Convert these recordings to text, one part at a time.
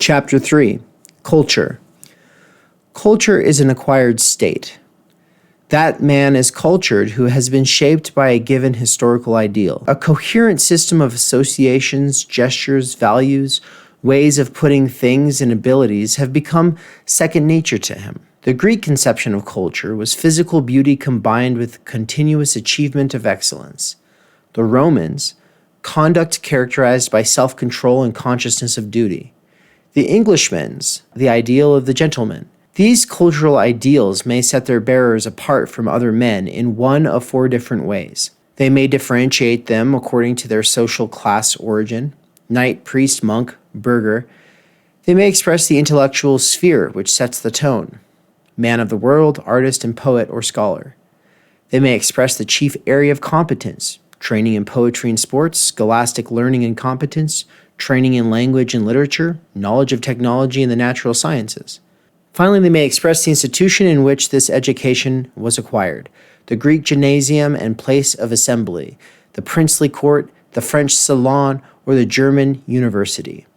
Chapter 3. Culture. Culture is an acquired state. That man is cultured who has been shaped by a given historical ideal. A coherent system of associations, gestures, values, ways of putting things and abilities have become second nature to him. The Greek conception of culture was physical beauty combined with continuous achievement of excellence. The Romans, conduct characterized by self-control and consciousness of duty. The Englishmen's, the ideal of the gentleman. These cultural ideals may set their bearers apart from other men in one of 4 different ways. They may differentiate them according to their social class origin, knight, priest, monk, burgher. They may express the intellectual sphere which sets the tone, man of the world, artist and poet or scholar. They may express the chief area of competence, training in poetry and sports, scholastic learning and competence, training in language and literature, knowledge of technology and the natural sciences. Finally, they may express the institution in which this education was acquired, the Greek gymnasium and place of assembly, the princely court, the French salon, or the German university.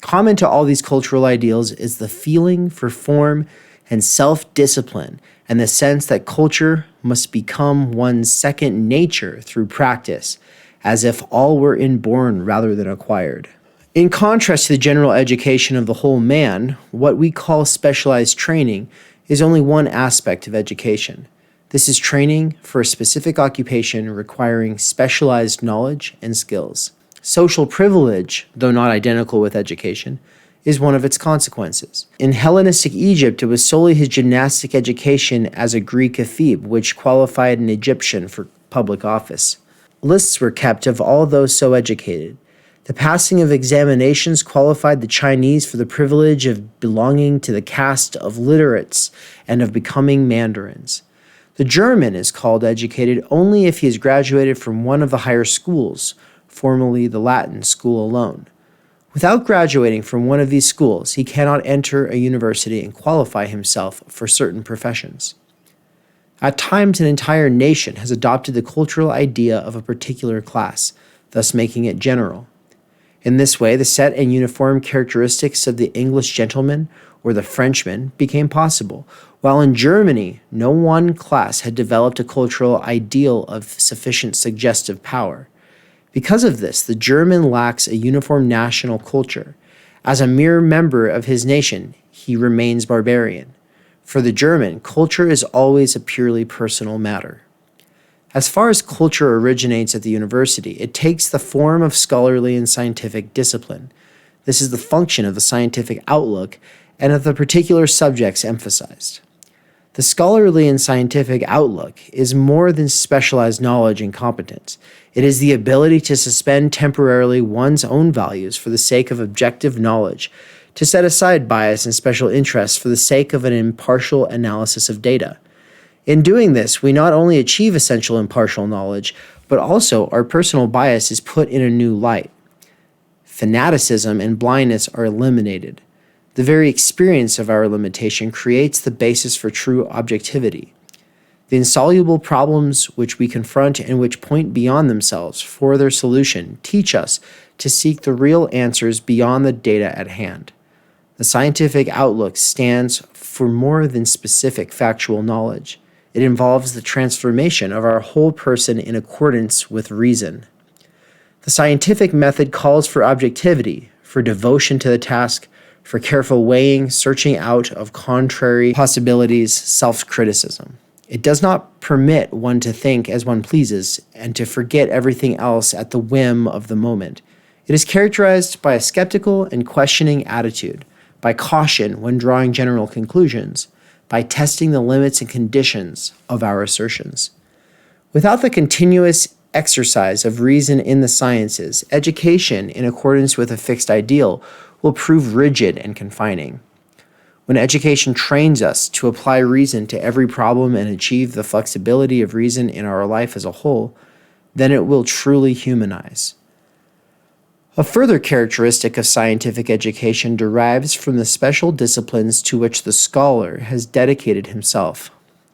Common to all these cultural ideals is the feeling for form and self-discipline, and the sense that culture must become one's second nature through practice, as if all were inborn rather than acquired. In contrast to the general education of the whole man, what we call specialized training is only one aspect of education. This is training for a specific occupation requiring specialized knowledge and skills. Social privilege, though not identical with education, is one of its consequences. In Hellenistic Egypt, it was solely his gymnastic education as a Greek ephebe which qualified an Egyptian for public office. Lists were kept of all those so educated. The passing of examinations qualified the Chinese for the privilege of belonging to the caste of literates and of becoming mandarins. The German is called educated only if he has graduated from one of the higher schools, formerly the Latin school alone. Without graduating from one of these schools, he cannot enter a university and qualify himself for certain professions. At times, an entire nation has adopted the cultural idea of a particular class, thus making it general. In this way, the set and uniform characteristics of the English gentleman or the Frenchman became possible, while in Germany, no one class had developed a cultural ideal of sufficient suggestive power. Because of this, the German lacks a uniform national culture. As a mere member of his nation, he remains barbarian. For the German, culture is always a purely personal matter. As far as culture originates at the university, it takes the form of scholarly and scientific discipline. This is the function of the scientific outlook and of the particular subjects emphasized. The scholarly and scientific outlook is more than specialized knowledge and competence. It is the ability to suspend temporarily one's own values for the sake of objective knowledge, to set aside bias and special interests for the sake of an impartial analysis of data. In doing this, we not only achieve essential impartial knowledge, but also our personal bias is put in a new light. Fanaticism and blindness are eliminated. The very experience of our limitation creates the basis for true objectivity. The insoluble problems which we confront and which point beyond themselves for their solution teach us to seek the real answers beyond the data at hand. The scientific outlook stands for more than specific factual knowledge. It involves the transformation of our whole person in accordance with reason. The scientific method calls for objectivity, for devotion to the task, for careful weighing, searching out of contrary possibilities, self-criticism. It does not permit one to think as one pleases and to forget everything else at the whim of the moment. It is characterized by a skeptical and questioning attitude, by caution when drawing general conclusions, by testing the limits and conditions of our assertions. Without the continuous exercise of reason in the sciences, education in accordance with a fixed ideal will prove rigid and confining. When education trains us to apply reason to every problem and achieve the flexibility of reason in our life as a whole, then it will truly humanize. A further characteristic of scientific education derives from the special disciplines to which the scholar has dedicated himself.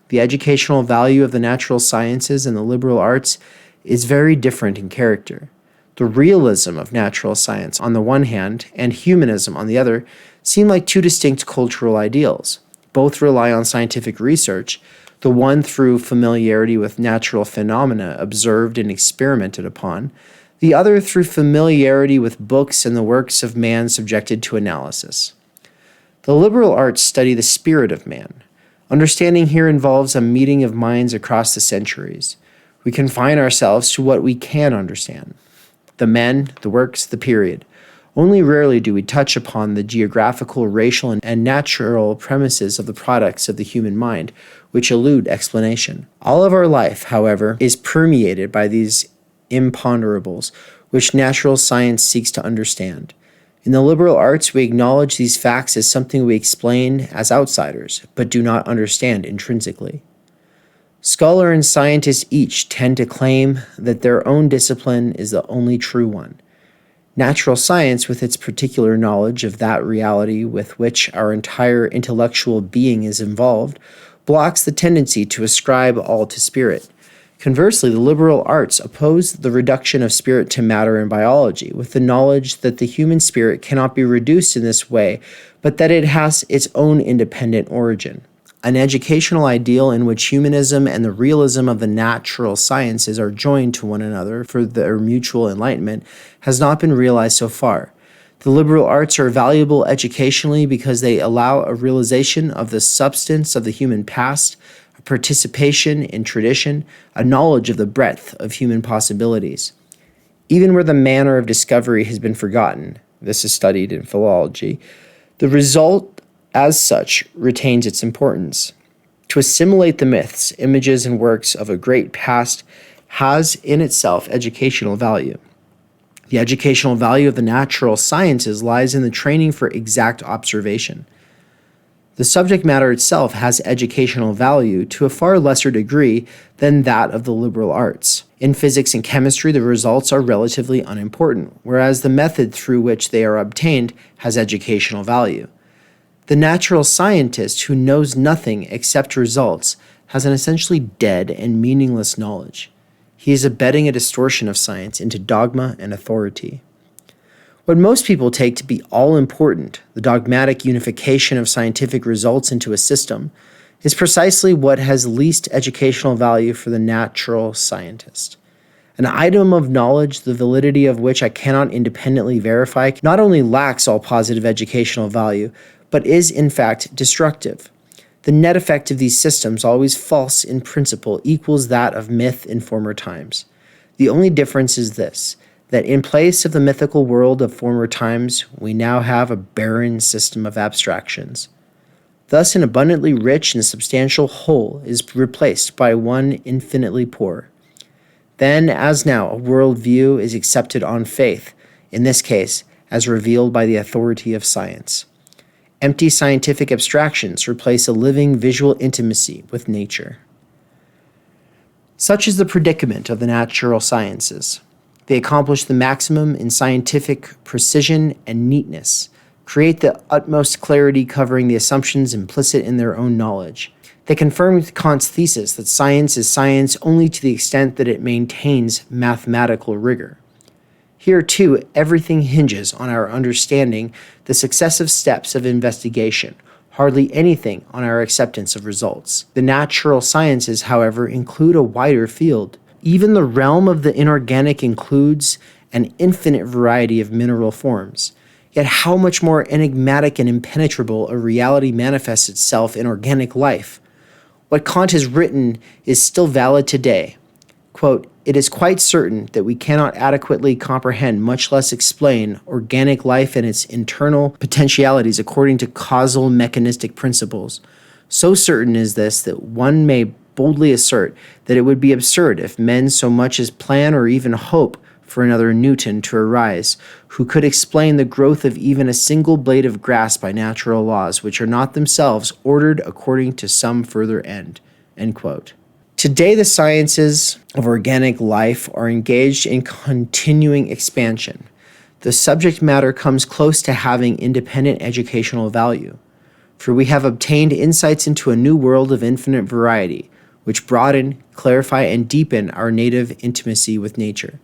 The educational value of the natural sciences and the liberal arts is very different in character. The realism of natural science on the one hand and humanism on the other seem like two distinct cultural ideals. Both rely on scientific research, the one through familiarity with natural phenomena observed and experimented upon, the other through familiarity with books and the works of man subjected to analysis. The liberal arts study the spirit of man. Understanding here involves a meeting of minds across the centuries. We confine ourselves to what we can understand. The men, the works, the period. Only rarely do we touch upon the geographical, racial, and natural premises of the products of the human mind, which elude explanation. All of our life, however, is permeated by these imponderables, which natural science seeks to understand. In the liberal arts, we acknowledge these facts as something we explain as outsiders, but do not understand intrinsically. Scholar and scientist each tend to claim that their own discipline is the only true one. Natural science, with its particular knowledge of that reality with which our entire intellectual being is involved, blocks the tendency to ascribe all to spirit. Conversely, the liberal arts oppose the reduction of spirit to matter in biology, with the knowledge that the human spirit cannot be reduced in this way, but that it has its own independent origin. An educational ideal in which humanism and the realism of the natural sciences are joined to one another for their mutual enlightenment has not been realized so far. The liberal arts are valuable educationally because they allow a realization of the substance of the human past, a participation in tradition, a knowledge of the breadth of human possibilities. Even where the manner of discovery has been forgotten, this is studied in philology, the result as such retains its importance. To assimilate the myths, images, and works of a great past has in itself educational value. The educational value of the natural sciences lies in the training for exact observation. The subject matter itself has educational value to a far lesser degree than that of the liberal arts. In physics and chemistry, the results are relatively unimportant, whereas the method through which they are obtained has educational value. The natural scientist who knows nothing except results has an essentially dead and meaningless knowledge. He is abetting a distortion of science into dogma and authority. What most people take to be all-important, the dogmatic unification of scientific results into a system, is precisely what has least educational value for the natural scientist. An item of knowledge, the validity of which I cannot independently verify, not only lacks all positive educational value, but is in fact destructive. The net effect of these systems, always false in principle, equals that of myth in former times. The only difference is this, that in place of the mythical world of former times, we now have a barren system of abstractions. Thus, an abundantly rich and substantial whole is replaced by one infinitely poor. Then, as now, a worldview is accepted on faith, in this case, as revealed by the authority of science. Empty scientific abstractions replace a living visual intimacy with nature. Such is the predicament of the natural sciences. They accomplish the maximum in scientific precision and neatness, create the utmost clarity covering the assumptions implicit in their own knowledge. They confirm Kant's thesis that science is science only to the extent that it maintains mathematical rigor. Here, too, everything hinges on our understanding the successive steps of investigation, hardly anything on our acceptance of results. The natural sciences, however, include a wider field. Even the realm of the inorganic includes an infinite variety of mineral forms. Yet how much more enigmatic and impenetrable a reality manifests itself in organic life. What Kant has written is still valid today. Quote, "It is quite certain that we cannot adequately comprehend, much less explain, organic life and its internal potentialities according to causal mechanistic principles. So certain is this that one may boldly assert that it would be absurd if men so much as plan or even hope for another Newton to arise, who could explain the growth of even a single blade of grass by natural laws, which are not themselves ordered according to some further end." End quote. Today, the sciences of organic life are engaged in continuing expansion. The subject matter comes close to having independent educational value, for we have obtained insights into a new world of infinite variety, which broaden, clarify, and deepen our native intimacy with nature.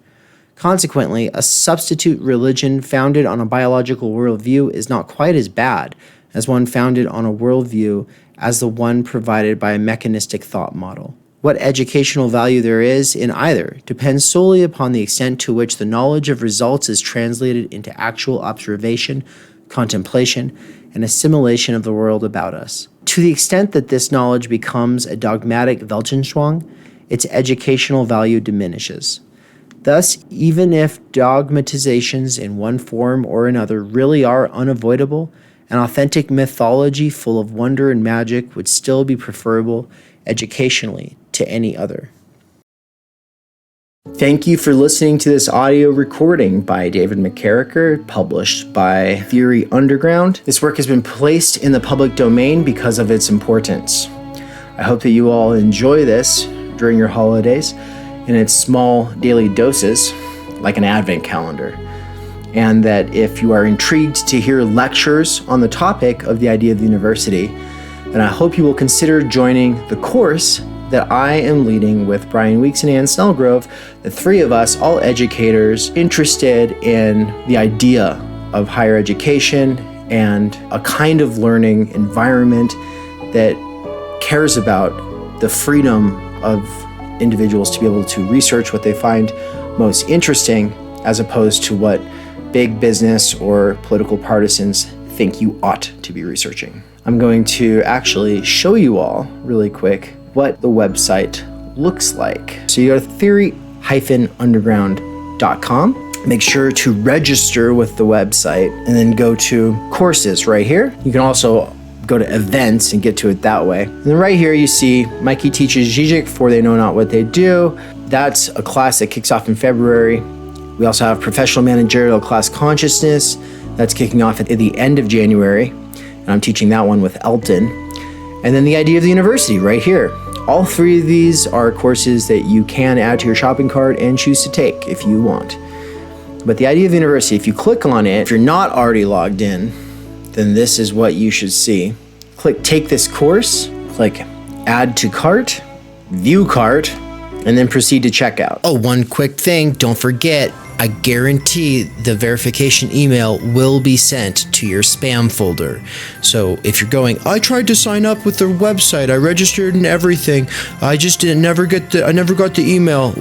Consequently, a substitute religion founded on a biological worldview is not quite as bad as one founded on a worldview as the one provided by a mechanistic thought model. What educational value there is in either depends solely upon the extent to which the knowledge of results is translated into actual observation, contemplation, and assimilation of the world about us. To the extent that this knowledge becomes a dogmatic Weltanschauung, its educational value diminishes. Thus, even if dogmatizations in one form or another really are unavoidable, an authentic mythology full of wonder and magic would still be preferable educationally to any other. Thank you for listening to this audio recording by David McKerracher, published by Theory Underground. This work has been placed in the public domain because of its importance. I hope that you all enjoy this during your holidays in its small daily doses, like an advent calendar. And that if you are intrigued to hear lectures on the topic of the idea of the university, then I hope you will consider joining the course that I am leading with Brian Weeks and Ann Snellgrove, the three of us, all educators interested in the idea of higher education and a kind of learning environment that cares about the freedom of individuals to be able to research what they find most interesting, as opposed to what big business or political partisans think you ought to be researching. I'm going to actually show you all really quick what the website looks like. So you go to theory-underground.com. Make sure to register with the website and then go to courses right here. You can also go to events and get to it that way. And then right here you see Mikey teaches Žižek for They Know Not What They Do. That's a class that kicks off in February. We also have Professional Managerial Class Consciousness. That's kicking off at the end of January. And I'm teaching that one with Elton. And then the idea of the university right here. All three of these are courses that you can add to your shopping cart and choose to take if you want. But the idea of the university, if you click on it, if you're not already logged in, then this is what you should see. Click Take This Course, click Add to Cart, View Cart, and then proceed to checkout. Oh, one quick thing, don't forget, I guarantee the verification email will be sent to your spam folder. So if you're going, I tried to sign up with their website, I registered and everything, I just never got the email.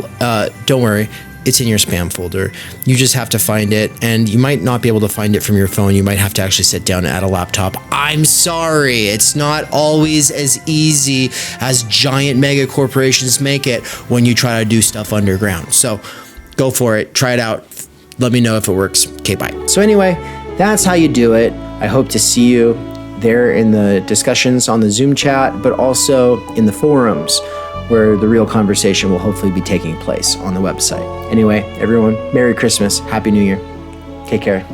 Don't worry. It's in your spam folder. You just have to find it, and you might not be able to find it from your phone. You might have to actually sit down at a laptop. I'm sorry, it's not always as easy as giant mega corporations make it when you try to do stuff underground. So go for it, try it out. Let me know if it works. Okay, bye. So anyway, that's how you do it. I hope to see you there in the discussions on the Zoom chat, but also in the forums, where the real conversation will hopefully be taking place on the website. Anyway, everyone, Merry Christmas, Happy New Year. Take care.